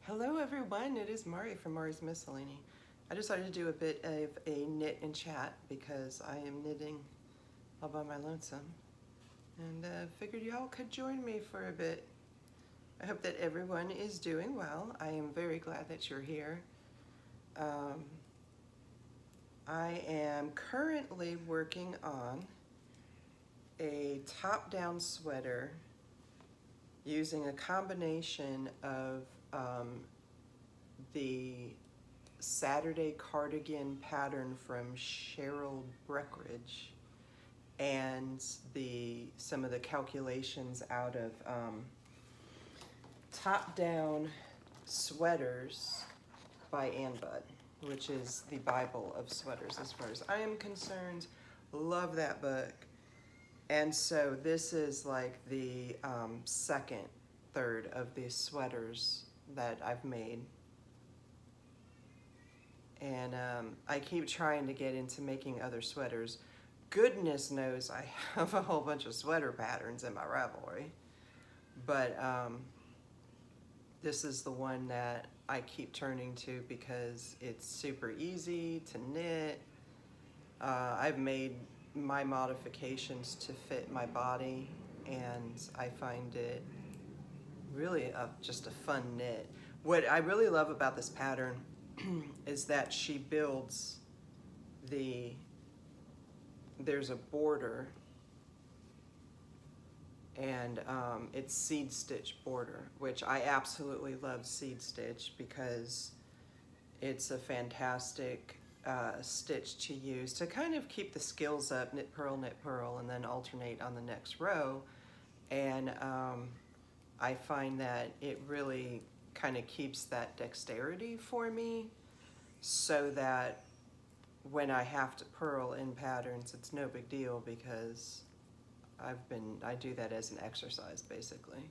Hello everyone, it is Mari from Mari's Miscellany. I decided to do a bit of a knit and chat because I am knitting all by my lonesome and figured y'all could join me for a bit. I hope that everyone is doing well. I am very glad that you're here. I am currently working on a top-down sweater using a combination of the Saturday cardigan pattern from Cheryl Breckenridge and some of the calculations out of Top Down Sweaters by Ann Budd, which is the Bible of sweaters as far as I am concerned. Love that book. And so this is like the second third of these sweaters that I've made. And I keep trying to get into making other sweaters. Goodness knows I have a whole bunch of sweater patterns in my Ravelry. But this is the one that I keep turning to because it's super easy to knit. I've made my modifications to fit my body, and I find it really just a fun knit. What I really love about this pattern is that she builds there's a border, and it's seed stitch border, which I absolutely love seed stitch because it's a fantastic stitch to use to kind of keep the skills up, knit, purl, and then alternate on the next row. And I find that it really kind of keeps that dexterity for me so that when I have to purl in patterns, it's no big deal because I do that as an exercise basically.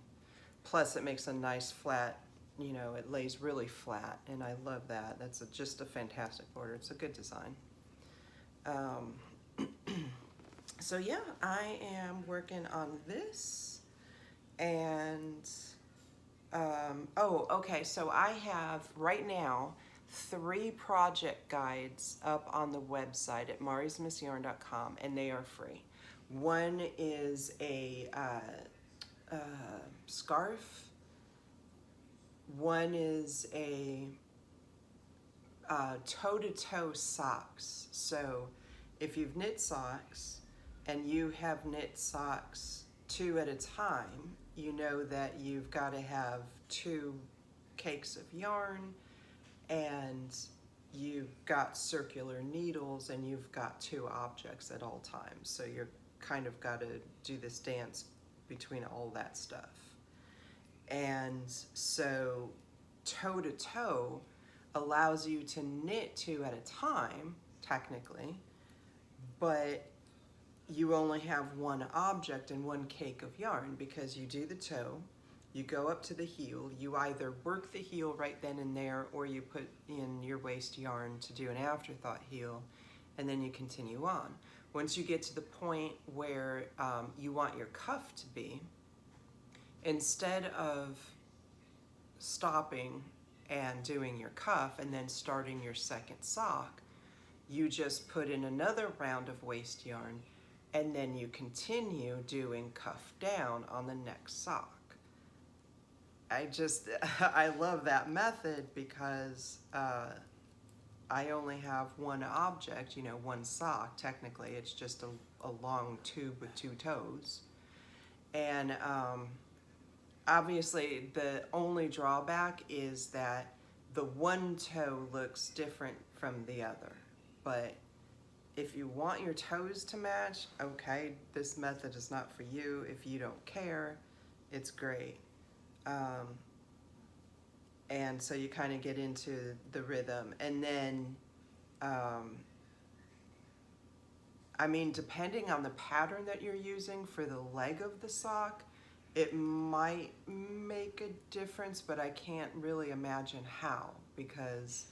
Plus it makes a nice flat, you know, it lays really flat, and I love that. That's just a fantastic border. It's a good design. So yeah, I am working on this, and oh, okay, so I have right now 3 project guides up on the website at marismissyarn.com, and they are free. One is a scarf. One is a toe-to-toe socks. So if you've knit socks and you have knit socks 2 at a time, you know that you've got to have 2 cakes of yarn, and you've got circular needles, and you've got 2 objects at all times. So you're kind of got to do this dance between all that stuff. And so toe to toe allows you to knit 2 at a time, technically, but you only have 1 object and 1 cake of yarn because you do the toe, you go up to the heel, you either work the heel right then and there, or you put in your waste yarn to do an afterthought heel, and then you continue on. Once you get to the point where you want your cuff to be, instead of stopping and doing your cuff and then starting your second sock, you just put in another round of waste yarn, and then you continue doing cuff down on the next sock. I love that method because I only have 1 object, you know, 1 sock. Technically, it's just a long tube with 2 toes. And obviously, the only drawback is that the 1 toe looks different from the other. But if you want your toes to match, okay, this method is not for you. If you don't care, it's great. And so you kind of get into the rhythm. And then, I mean, depending on the pattern that you're using for the leg of the sock, it might make a difference, but I can't really imagine how, because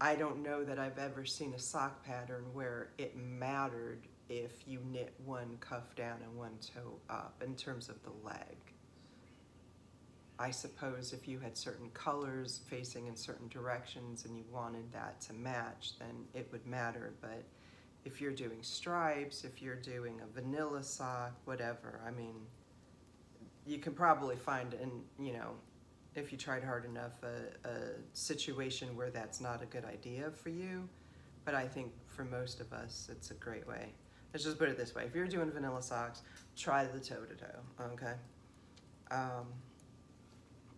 I don't know that I've ever seen a sock pattern where it mattered if you knit 1 cuff down and 1 toe up in terms of the leg. I suppose if you had certain colors facing in certain directions and you wanted that to match, then it would matter. But if you're doing stripes, if you're doing a vanilla sock, whatever, I mean, you can probably find, if you tried hard enough, a situation where that's not a good idea for you. But I think for most of us, it's a great way. Let's just put it this way. If you're doing vanilla socks, try the toe-to-toe, okay?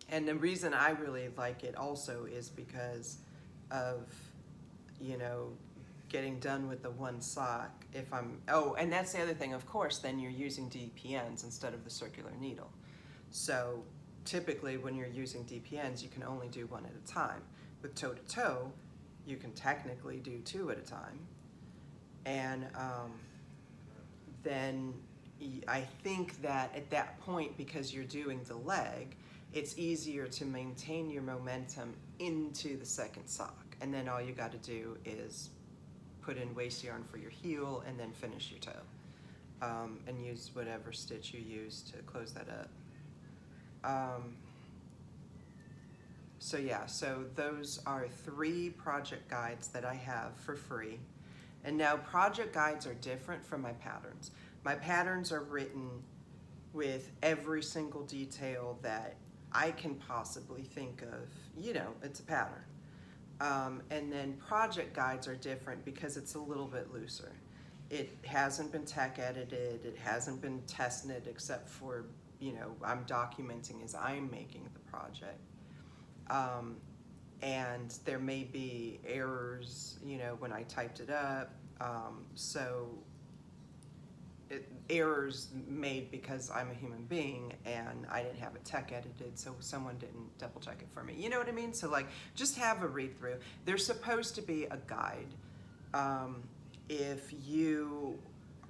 And the reason I really like it also is because of, getting done with the one sock. And that's the other thing, of course, then you're using DPNs instead of the circular needle. So typically when you're using DPNs, you can only do one at a time. With toe-to-toe, you can technically do two at a time. And then I think that at that point, because you're doing the leg, it's easier to maintain your momentum into the second sock. And then all you got to do is put in waste yarn for your heel and then finish your toe. And use whatever stitch you use to close that up. So those are 3 project guides that I have for free. And now project guides are different from my patterns. My patterns are written with every single detail that I can possibly think of. It's a pattern. And then project guides are different because it's a little bit looser. It hasn't been tech edited, it hasn't been test knit except for, I'm documenting as I'm making the project. And there may be errors, when I typed it up. Errors made because I'm a human being and I didn't have it tech edited, so someone didn't double check it for me. You know what I mean? So just have a read through. There's supposed to be a guide. If you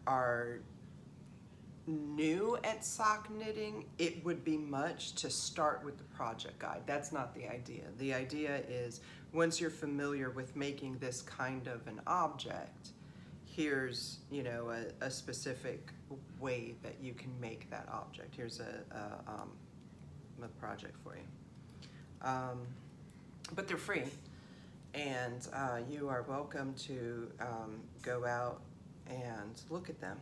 are new at sock knitting, it would be much to start with the project guide. That's not the idea. The idea is once you're familiar with making this kind of an object, here's a specific way that you can make that object. Here's a project for you. But they're free, and you are welcome to go out and look at them.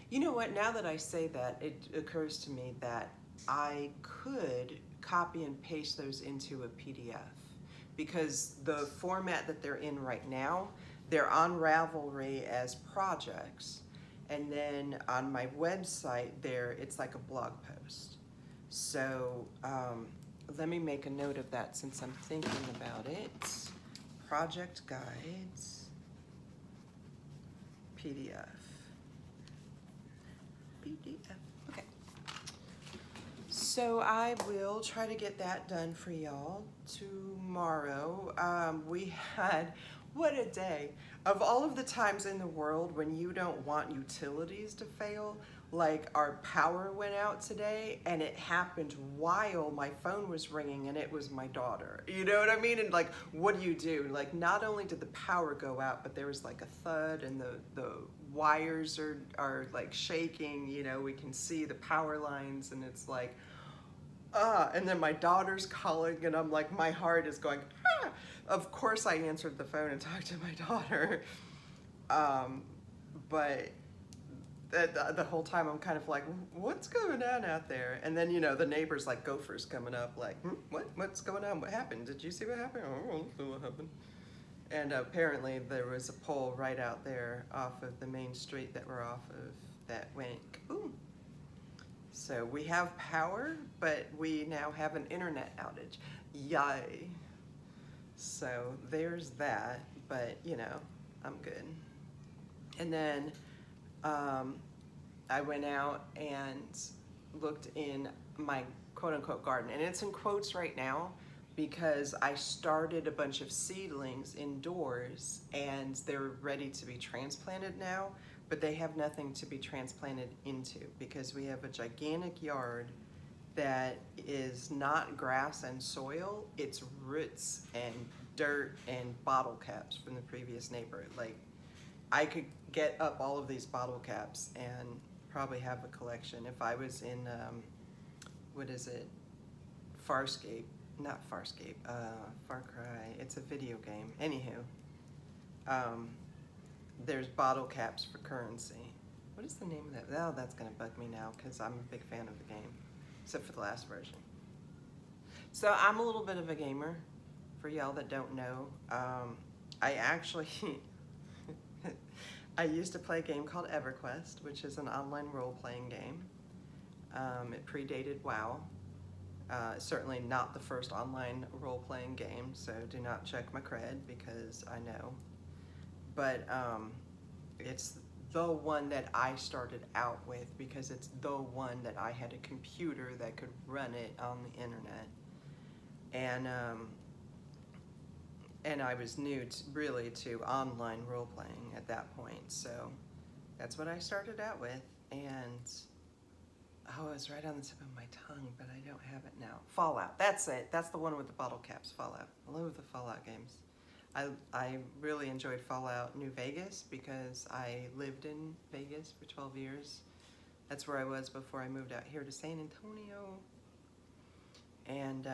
You know what, now that I say that, it occurs to me that I could copy and paste those into a PDF, because the format that they're in right now, they're on Ravelry as projects, and then on my website it's like a blog post. So let me make a note of that since I'm thinking about it. Project guides, PDF. Okay. So I will try to get that done for y'all tomorrow. What a day. Of all of the times in the world when you don't want utilities to fail, like our power went out today and it happened while my phone was ringing and it was my daughter. You know what I mean? And what do? Not only did the power go out, but there was a thud and the wires are shaking, we can see the power lines and it's and then my daughter's calling and I'm my heart is going, ah! Of course I answered the phone and talked to my daughter. But the whole time I'm kind of what's going on out there? And then, the neighbors gophers coming up what's going on? What happened? Did you see what happened? Oh, I don't see what happened. And apparently there was a pole right out there off of the main street that we're off of that went boom. So we have power, but we now have an internet outage. Yay. So there's that, but I'm good. And then I went out and looked in my quote-unquote garden, and it's in quotes right now because I started a bunch of seedlings indoors and they're ready to be transplanted now, but they have nothing to be transplanted into because we have a gigantic yard that is not grass and soil, it's roots and dirt and bottle caps from the previous neighbor. I could get up all of these bottle caps and probably have a collection. If I was in, what is it? Farscape, not Farscape, Far Cry. It's a video game. Anywho, there's bottle caps for currency. What is the name of that? Oh, that's gonna bug me now because I'm a big fan of the game, except for the last version. So I'm a little bit of a gamer, for y'all that don't know. I actually, I used to play a game called EverQuest, which is an online role-playing game. It predated WoW. Certainly not the first online role-playing game, so do not check my cred because I know. But it's the one that I started out with because it's the one that I had a computer that could run it on the internet. And I was new really to online role-playing at that point, so that's what I started out with. And oh, it was right on the tip of my tongue, but I don't have it now. Fallout, that's it. That's the one with the bottle caps, Fallout. I love the Fallout games. I really enjoyed Fallout New Vegas because I lived in Vegas for 12 years. That's where I was before I moved out here to San Antonio. And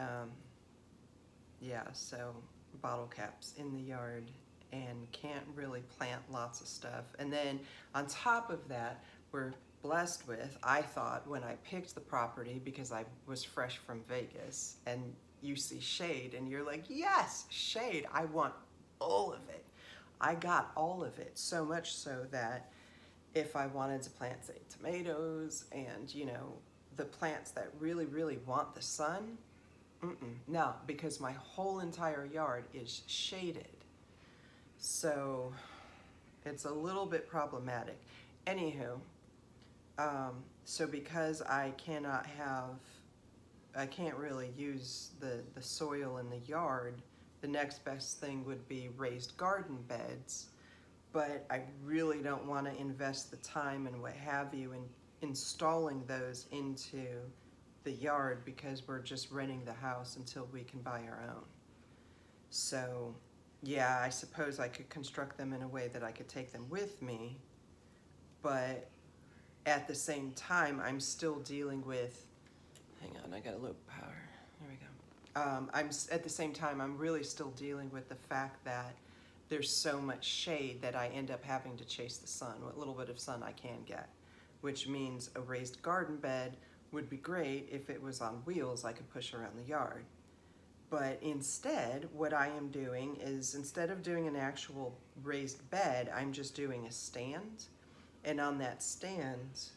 yeah, so bottle caps in the yard and can't really plant lots of stuff. And then on top of that, we're blessed with, I thought when I picked the property, because I was fresh from Vegas, and you see shade and you're like, yes, shade, I want all of it. I got all of it, so much so that if I wanted to plant, say, tomatoes and, you know, the plants that really, really want the sun, no, because my whole entire yard is shaded. So it's a little bit problematic. Anywho, so because I can't really use the soil in the yard, the next best thing would be raised garden beds, but I really don't want to invest the time and what have you in installing those into the yard because we're just renting the house until we can buy our own. So yeah, I suppose I could construct them in a way that I could take them with me, but at the same time, I'm still dealing with, hang on, I got a low power, there we go. At the same time, I'm really still dealing with the fact that there's so much shade that I end up having to chase the sun, what little bit of sun I can get, which means a raised garden bed would be great if it was on wheels I could push around the yard. But instead, what I am doing is, instead of doing an actual raised bed, I'm just doing a stand. And on that stand,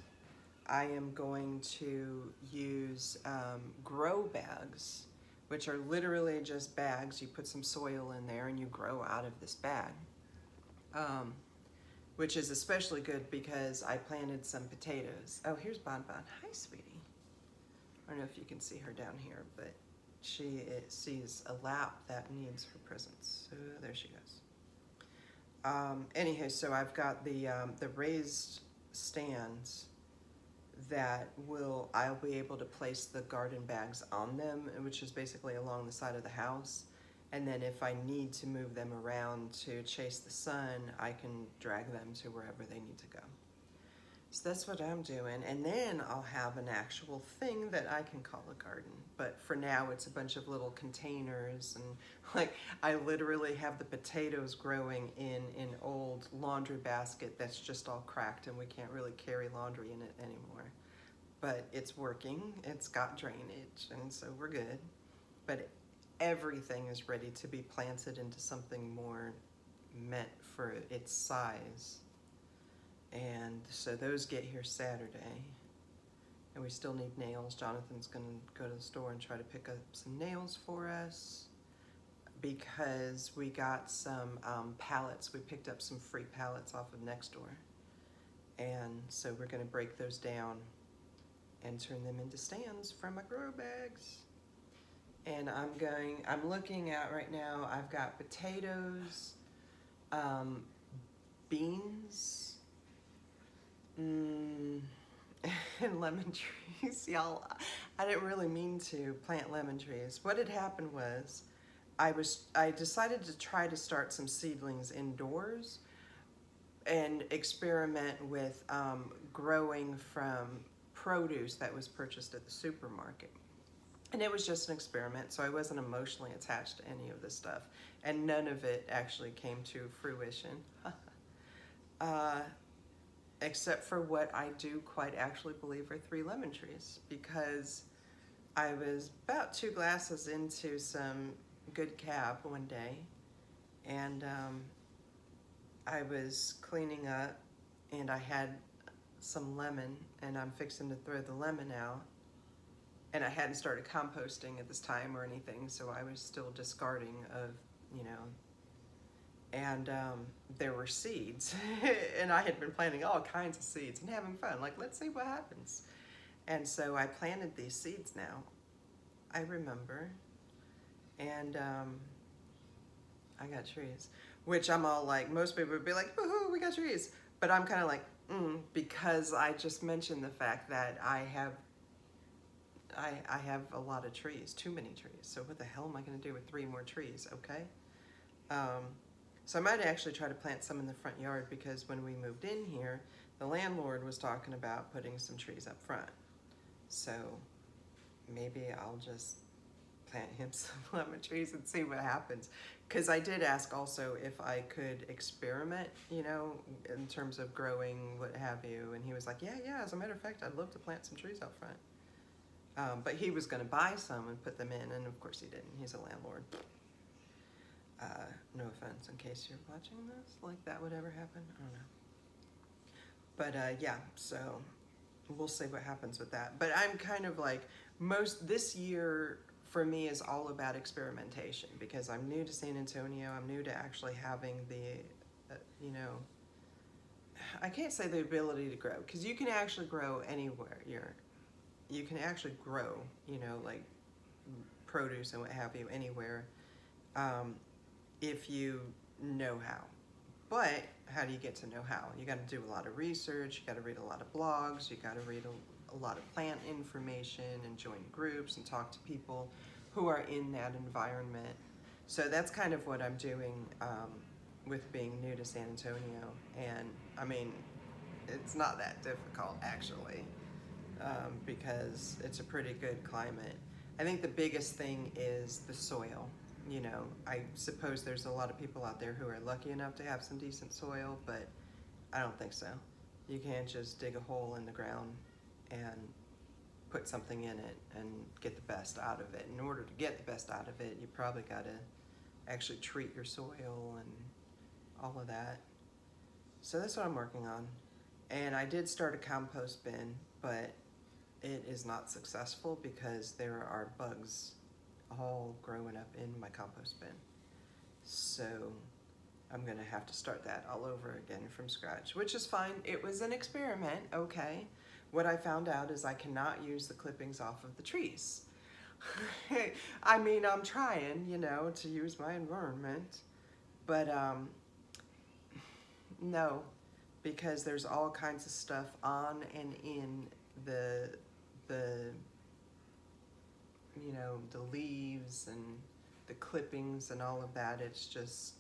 I am going to use grow bags, which are literally just bags. You put some soil in there and you grow out of this bag, which is especially good because I planted some potatoes. Oh, here's Bon Bon. Hi, sweetie. I don't know if you can see her down here, but she sees a lap that needs her presence. So there she goes. Anyhow, so I've got the raised stands that I'll be able to place the garden bags on them, which is basically along the side of the house. And then if I need to move them around to chase the sun, I can drag them to wherever they need to go. So that's what I'm doing. And then I'll have an actual thing that I can call a garden. But for now, it's a bunch of little containers. And like, I literally have the potatoes growing in an old laundry basket that's just all cracked and we can't really carry laundry in it anymore. But it's working, it's got drainage, and so we're good. But everything is ready to be planted into something more meant for its size. And so those get here Saturday. And we still need nails. Jonathan's gonna go to the store and try to pick up some nails for us because we got some pallets. We picked up some free pallets off of Nextdoor. And so we're gonna break those down and turn them into stands from my grow bags. And I'm looking at right now, I've got potatoes, beans, and lemon trees. Y'all, I didn't really mean to plant lemon trees. What had happened was I decided to try to start some seedlings indoors, and experiment with growing from produce that was purchased at the supermarket. And it was just an experiment, so I wasn't emotionally attached to any of this stuff. And none of it actually came to fruition. Except for what I do quite actually believe are 3 lemon trees, because I was about 2 glasses into some good cab one day, and I was cleaning up and I had some lemon, and I'm fixing to throw the lemon out, and I hadn't started composting at this time or anything, so I was still discarding of, you know, and there were seeds and I had been planting all kinds of seeds and having fun, like, let's see what happens. And so I planted these seeds now, I remember, and I got trees, which I'm all like, most people would be like, woohoo, we got trees, but I'm kind of like, because I just mentioned the fact that I have a lot of trees, too many trees, so what the hell am I going to do with 3 more trees, okay? So I might actually try to plant some in the front yard, because when we moved in here, the landlord was talking about putting some trees up front. So maybe I'll just plant him some lemon trees and see what happens. Because I did ask also if I could experiment, you know, in terms of growing, what have you. And he was like, yeah, as a matter of fact, I'd love to plant some trees out front. But he was going to buy some and put them in, and of course he didn't. He's a landlord. No offense in case you're watching this, like that would ever happen, I don't know. But yeah, so we'll see what happens with that. But I'm kind of like, this year for me is all about experimentation, because I'm new to San Antonio. I'm new to actually having the, you know, I can't say the ability to grow, because you can actually grow anywhere. You can actually grow, you know, like produce and what have you anywhere. If you know how. But how do you get to know how? You got to do a lot of research, you got to read a lot of blogs, you got to read a lot of plant information and join groups and talk to people who are in that environment. So that's kind of what I'm doing with being new to San Antonio. And I mean, it's not that difficult actually, because it's a pretty good climate. I think the biggest thing is the soil. You know, I suppose there's a lot of people out there who are lucky enough to have some decent soil, but I don't think so. You can't just dig a hole in the ground and put something in it and get the best out of it. In order to get the best out of it, you probably got to actually treat your soil and all of that. So that's what I'm working on. And I did start a compost bin, but it is not successful because there are bugs all growing up in my compost bin. So I'm gonna have to start that all over again from scratch, which is fine. It was an experiment, okay? What I found out is I cannot use the clippings off of the trees. I mean, I'm trying, you know, to use my environment, but no, because there's all kinds of stuff on and in the you know, the leaves and the clippings and all of that. It's just,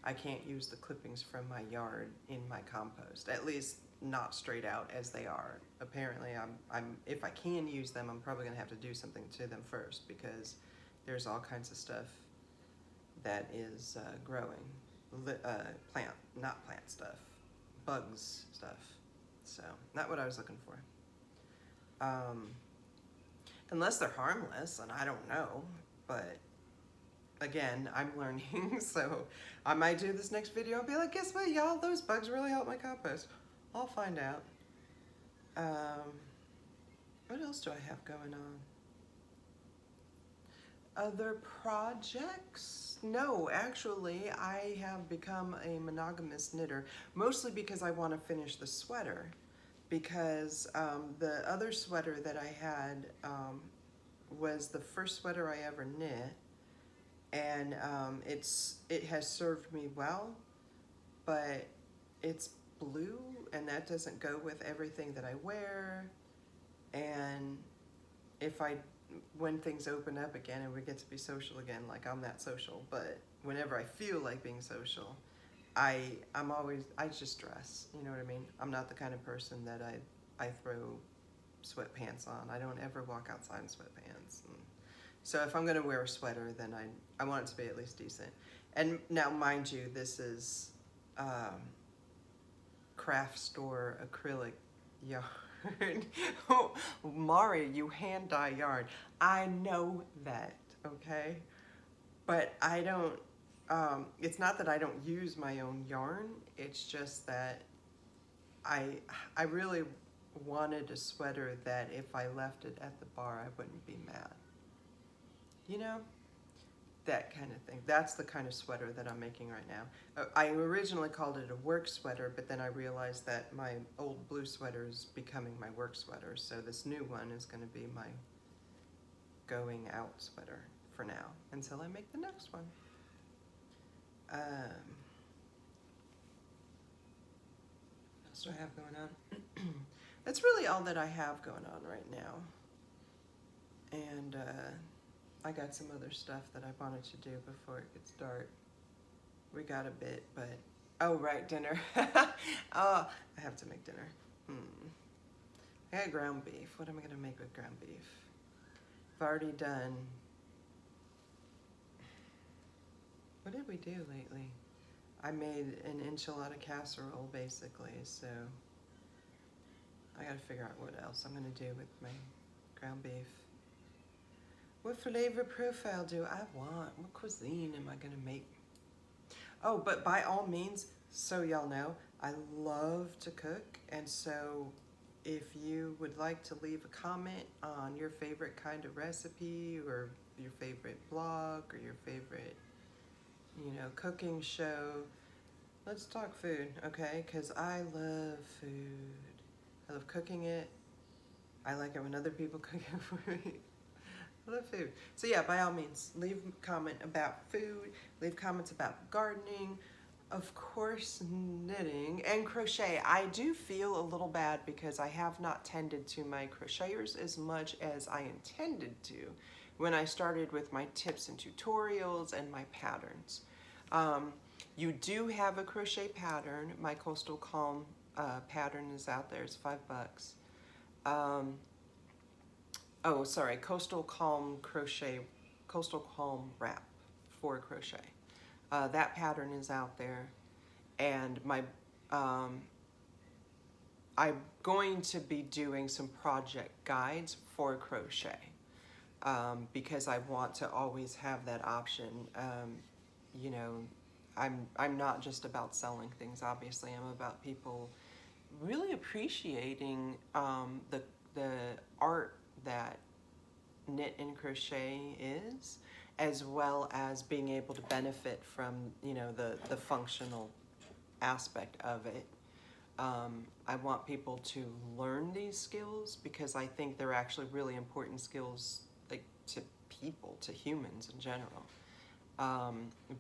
I can't use the clippings from my yard in my compost, at least not straight out as they are. Apparently, if I can use them, I'm probably gonna have to do something to them first, because there's all kinds of stuff that is growing, not plant stuff, bugs stuff. So, not what I was looking for. Unless they're harmless, and I don't know, but again, I'm learning, so I might do this next video and be like, guess what, y'all, those bugs really help my compost. I'll find out. What else do I have going on? Other projects? No, actually, I have become a monogamous knitter, mostly because I want to finish the sweater. Because the other sweater that I had was the first sweater I ever knit, and it has served me well, but it's blue, and that doesn't go with everything that I wear. And when things open up again and we get to be social again, like I'm that social, but whenever I feel like being social, I just dress, you know what I mean? I'm not the kind of person that I throw sweatpants on. I don't ever walk outside in sweatpants. And so if I'm gonna wear a sweater, then I want it to be at least decent. And now, mind you, this is craft store acrylic yarn. Oh, Mari, you hand dye yarn. I know that, okay? But I don't, it's not that I don't use my own yarn, it's just that I really wanted a sweater that if I left it at the bar, I wouldn't be mad. You know? That kind of thing. That's the kind of sweater that I'm making right now. I originally called it a work sweater, but then I realized that my old blue sweater is becoming my work sweater, so this new one is going to be my going out sweater for now, until I make the next one. What else do I have going on? That's really all that I have going on right now. And I got some other stuff that I wanted to do before it gets dark. We got a bit, but... Oh, right, dinner. Oh, I have to make dinner. I got ground beef. What am I going to make with ground beef? I've already done... What did we do lately? I made an enchilada casserole, basically, so... I got to figure out what else I'm going to do with my ground beef. What flavor profile do I want? What cuisine am I going to make? Oh, but by all means, so y'all know, I love to cook. And so if you would like to leave a comment on your favorite kind of recipe or your favorite blog or your favorite, you know, cooking show, let's talk food, okay? Because I love food. I love cooking it. I like it when other people cook it for me. I love food. So yeah, by all means, leave a comment about food, leave comments about gardening, of course knitting, and crochet. I do feel a little bad because I have not tended to my crocheters as much as I intended to when I started with my tips and tutorials and my patterns. You do have a crochet pattern. My Coastal Calm pattern is out there. It's $5. Oh, sorry, Coastal Calm crochet, Coastal Calm wrap for crochet. That pattern is out there, and my I'm going to be doing some project guides for crochet because I want to always have that option. You know, I'm not just about selling things. Obviously, I'm about people really appreciating the art that knit and crochet is, as well as being able to benefit from, you know, the functional aspect of it. I want people to learn these skills because I think they're actually really important skills, like, to people, to humans in general.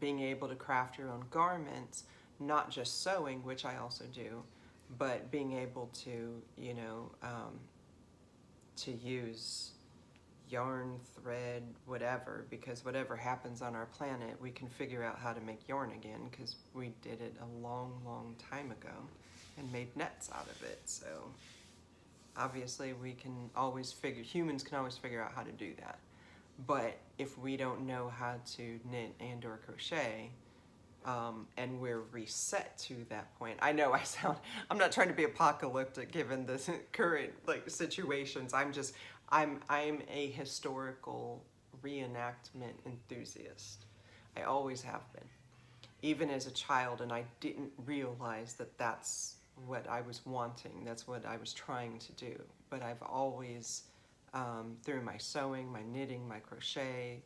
Being able to craft your own garments, not just sewing, which I also do, but being able to, you know, to use yarn, thread, whatever, because whatever happens on our planet, we can figure out how to make yarn again because we did it a long, long time ago and made nets out of it. So obviously we can always humans can always figure out how to do that. But if we don't know how to knit and or crochet, and we're reset to that point. I know I'm not trying to be apocalyptic given the current situations. I'm a historical reenactment enthusiast. I always have been, even as a child, and I didn't realize that that's what I was wanting. That's what I was trying to do. But I've always, through my sewing, my knitting, my crochet,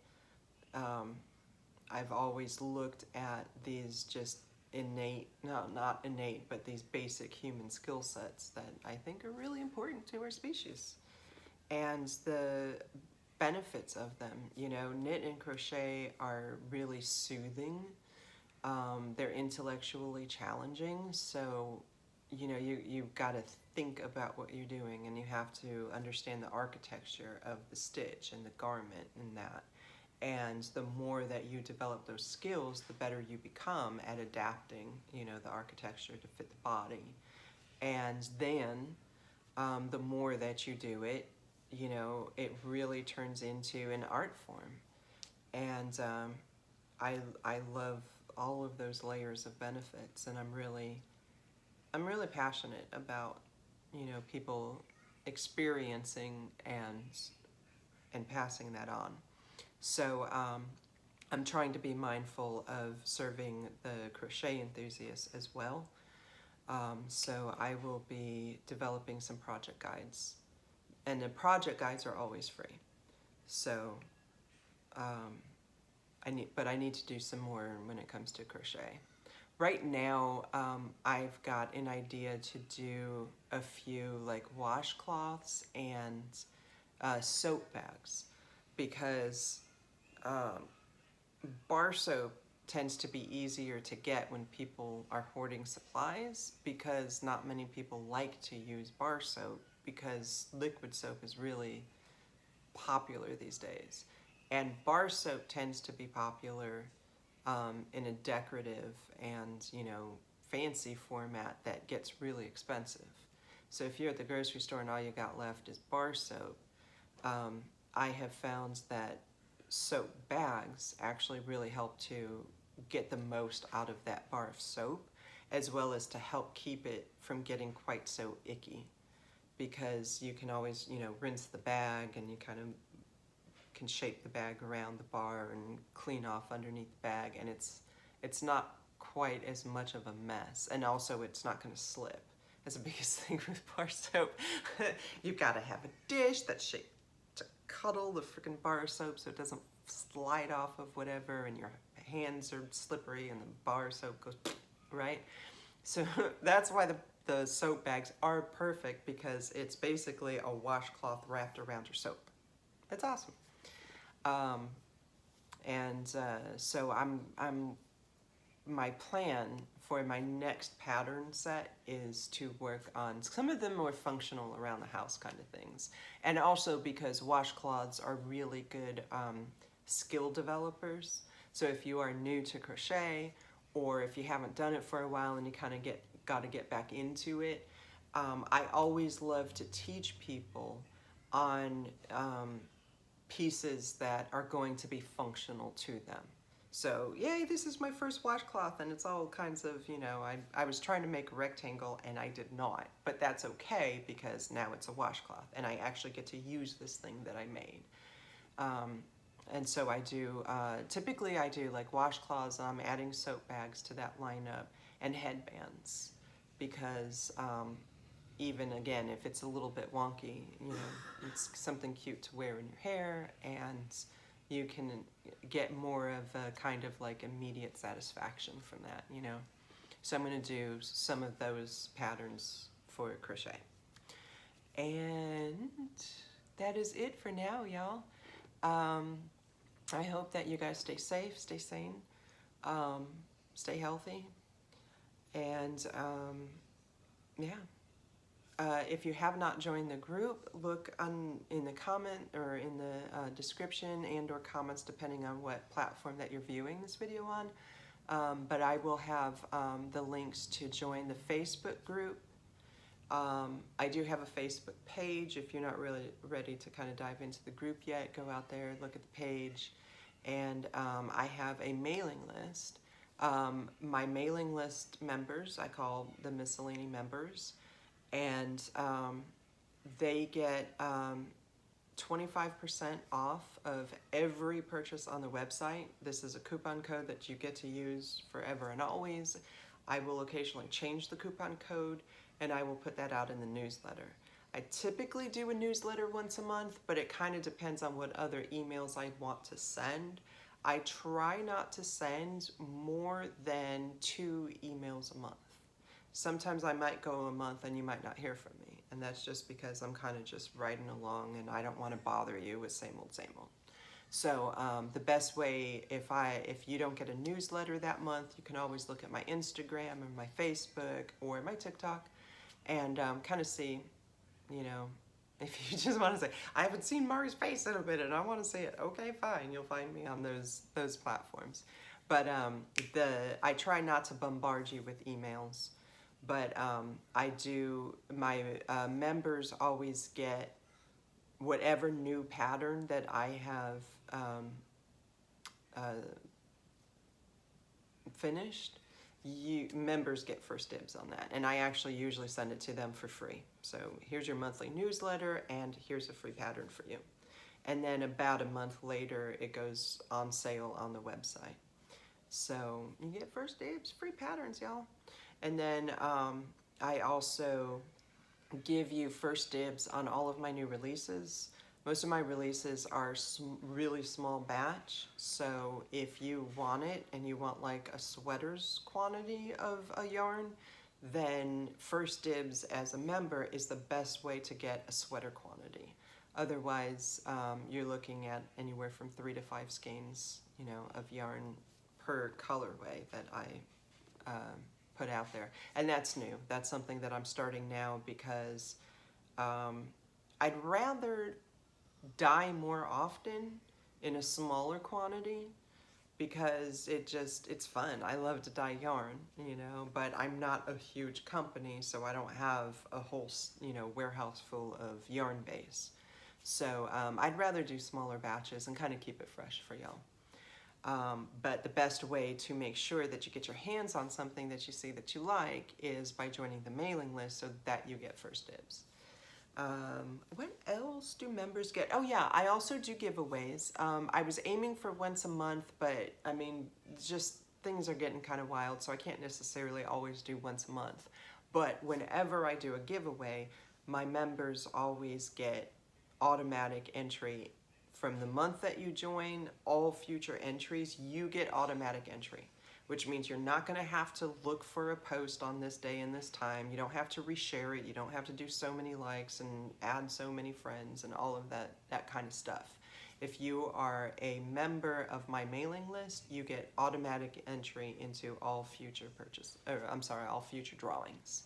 I've always looked at these just innate, no, not innate, but these basic human skill sets that I think are really important to our species. And the benefits of them, you know, knit and crochet are really soothing. They're intellectually challenging, so, you know, you've got to think about what you're doing, and you have to understand the architecture of the stitch and the garment and that. And the more that you develop those skills, the better you become at adapting, you know, the architecture to fit the body. And then the more that you do it, you know, it really turns into an art form. And I love all of those layers of benefits, and I'm really passionate about, you know, people experiencing and passing that on. So I'm trying to be mindful of serving the crochet enthusiasts as well. So I will be developing some project guides, and the project guides are always free. So I need to do some more when it comes to crochet. Right now, I've got an idea to do a few like washcloths and soap bags, because bar soap tends to be easier to get when people are hoarding supplies, because not many people like to use bar soap because liquid soap is really popular these days. And bar soap tends to be popular in a decorative and, you know, fancy format that gets really expensive. So if you're at the grocery store and all you got left is bar soap, I have found that soap bags actually really help to get the most out of that bar of soap, as well as to help keep it from getting quite so icky, because you can always, you know, rinse the bag, and you kind of can shape the bag around the bar and clean off underneath the bag, and it's not quite as much of a mess, and also it's not going to slip. That's the biggest thing with bar soap. You've got to have a dish that's shaped to cuddle the freaking bar soap so it doesn't slide off of whatever, and your hands are slippery and the bar soap goes right. So that's why the soap bags are perfect, because it's basically a washcloth wrapped around your soap. It's awesome. So my plan for my next pattern set is to work on some of the more functional around the house kind of things. And also because washcloths are really good skill developers. So if you are new to crochet, or if you haven't done it for a while and you kind of got to get back into it, I always love to teach people on pieces that are going to be functional to them. So, yay, this is my first washcloth, and it's all kinds of, you know, I was trying to make a rectangle and I did not, but that's okay, because now it's a washcloth and I actually get to use this thing that I made. And so I do, typically I do like washcloths, and I'm adding soap bags to that lineup, and headbands, because even again, if it's a little bit wonky, you know, it's something cute to wear in your hair, and you can get more of a kind of like immediate satisfaction from that, you know. So I'm going to do some of those patterns for crochet. And that is it for now, y'all. I hope that you guys stay safe, stay sane, stay healthy, and yeah. If you have not joined the group, look in the comment or in the description and/or comments, depending on what platform that you're viewing this video on. But I will have the links to join the Facebook group. I do have a Facebook page. If you're not really ready to kind of dive into the group yet, go out there, look at the page. And I have a mailing list. My mailing list members, I call the Miscellany members, and they get 25% off of every purchase on the website. This is a coupon code that you get to use forever and always. I will occasionally change the coupon code, and I will put that out in the newsletter. I typically do a newsletter once a month, but it kind of depends on what other emails I want to send. I try not to send more than 2 emails a month. Sometimes I might go a month and you might not hear from me, and that's just because I'm kind of just riding along and I don't want to bother you with same old, same old. So the best way, if you don't get a newsletter that month, you can always look at my Instagram or my Facebook or my TikTok, and kind of see, you know, If you just want to say, I haven't seen Mari's face in a minute and I want to see it, okay, fine. You'll find me on those platforms. But I try not to bombard you with emails, but I do, my members always get whatever new pattern that I have finished. Members get first dibs on that, and I actually usually send it to them for free. So here's your monthly newsletter, and here's a free pattern for you. And then about a month later, it goes on sale on the website. So you get first dibs, free patterns, y'all. And then I also give you first dibs on all of my new releases. Most of my releases are really small batch, so if you want it and you want like a sweater's quantity of a yarn, then first dibs as a member is the best way to get a sweater quantity. Otherwise, you're looking at anywhere from 3 to 5 skeins, you know, of yarn per colorway that I put out there. And that's new. That's something that I'm starting now because I'd rather dye more often in a smaller quantity because it's fun. I love to dye yarn, you know, but I'm not a huge company, so I don't have a whole, you know, warehouse full of yarn base. So I'd rather do smaller batches and kind of keep it fresh for y'all. But the best way to make sure that you get your hands on something that you see that you like is by joining the mailing list so that you get first dibs. What else do members get? Oh yeah, I also do giveaways. I was aiming for once a month, but I mean, just things are getting kind of wild, so I can't necessarily always do once a month. But whenever I do a giveaway, my members always get automatic entry. From the month that you join, all future entries, you get automatic entry, which means you're not going to have to look for a post on this day and this time. You don't have to reshare it. You don't have to do so many likes and add so many friends and all of that kind of stuff. If you are a member of my mailing list, you get automatic entry into all future all future drawings.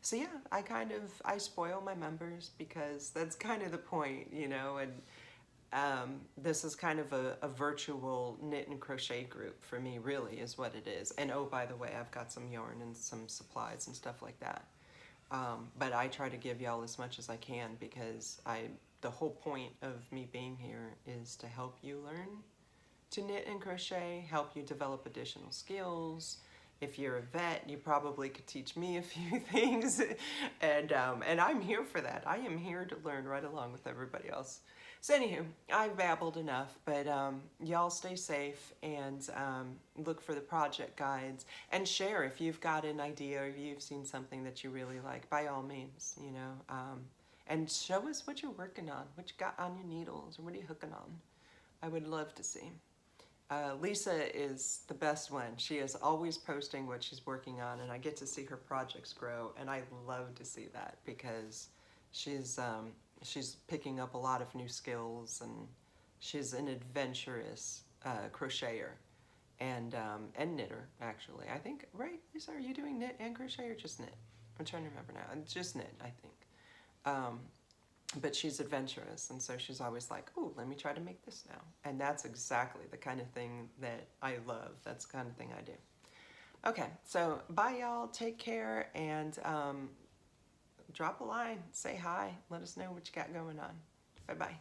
So yeah, I spoil my members because that's kind of the point, you know, and this is kind of a virtual knit and crochet group for me, really, is what it is. And oh, by the way, I've got some yarn and some supplies and stuff like that. But I try to give y'all as much as I can because the whole point of me being here is to help you learn to knit and crochet, help you develop additional skills. If you're a vet, you probably could teach me a few things, and I'm here for that. I am here to learn right along with everybody else. So anywho, I've babbled enough, but y'all stay safe and look for the project guides and share if you've got an idea or you've seen something that you really like, by all means, you know, and show us what you're working on, what you got on your needles, or what are you hooking on. I would love to see. Lisa is the best one. She is always posting what she's working on, and I get to see her projects grow, and I love to see that because she's picking up a lot of new skills, and she's an adventurous crocheter and knitter, actually. I think, right, Lisa, are you doing knit and crochet or just knit? I'm trying to remember now. Just knit, I think. But she's adventurous, and so she's always like, oh, let me try to make this now. And that's exactly the kind of thing that I love. That's the kind of thing I do. Okay, so bye, y'all. Take care, and drop a line. Say hi. Let us know what you got going on. Bye-bye.